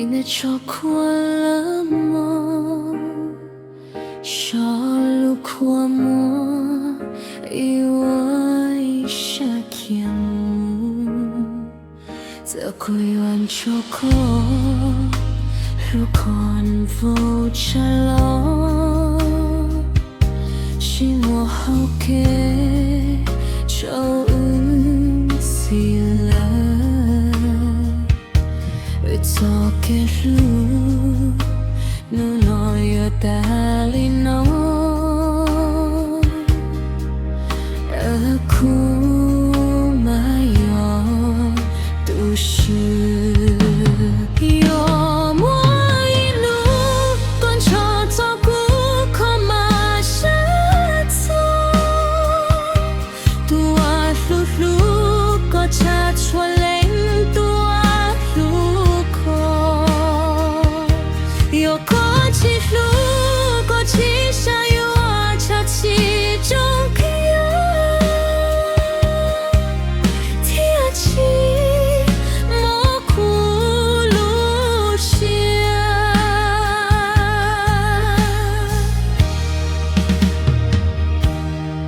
你超过了吗？少路过么？以为下天幕，则归完超过，如果不trả lo，是我好给就死了。做嘅路，努诺有打理诺，aku mayor都是。有我一路观察照顾，可马上走，多路路个查出来。有过几路过几下有我插其中个人天气莫苦路线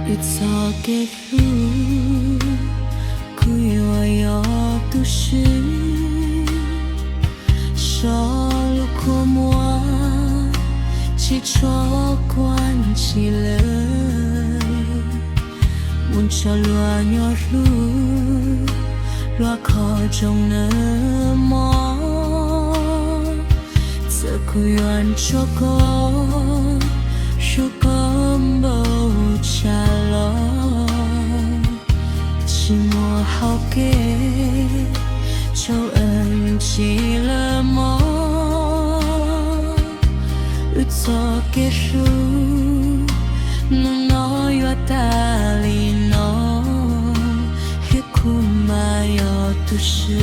一早给路归我有都市少路过我起错关起了mun cho loa nhỏ lu loa khó trong nơ mò giờ cứ yoan cho con cho con bầu trả lo chỉ mua học kê châu ân chỉ là mò cho cái ru nó nói wa ta li nó hết kuma yo tu shi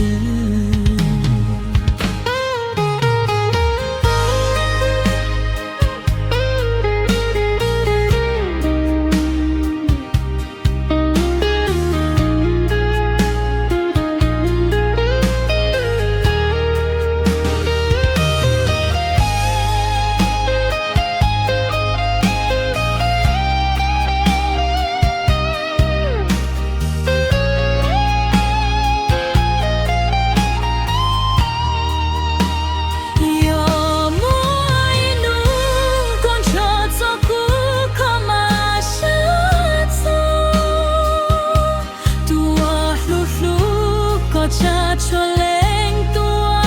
cho lên tua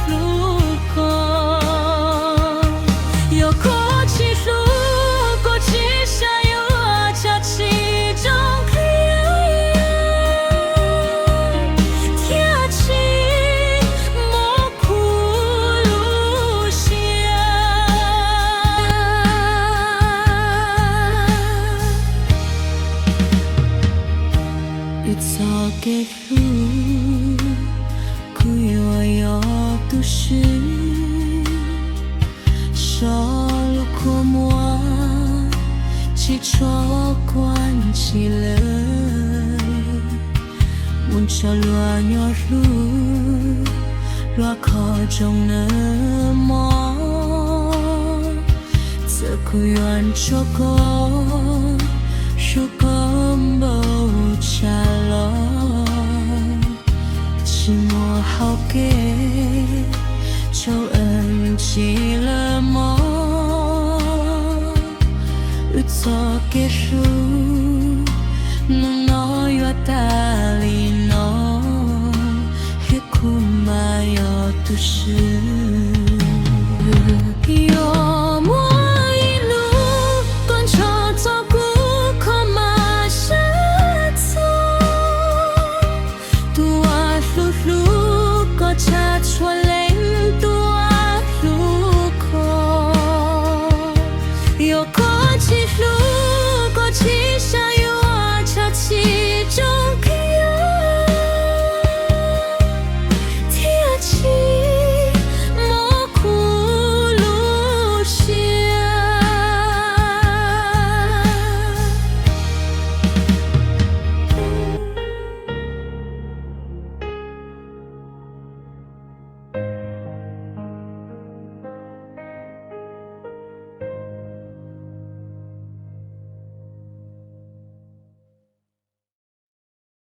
lu con yêu có chỉ lu có chỉ sa yêu cha chỉ trong kia thiên chỉ một khu lu xia it's all get through都是少路过我起错关起了mun cho loa nhỏ lu loa khó trong nơ mò giờ cứ yoan cho con bầu trả lo chỉ mua học kê châu ân chỉ là mò cho cái ru nó nói wa ta li nó hết kuma yo tu shi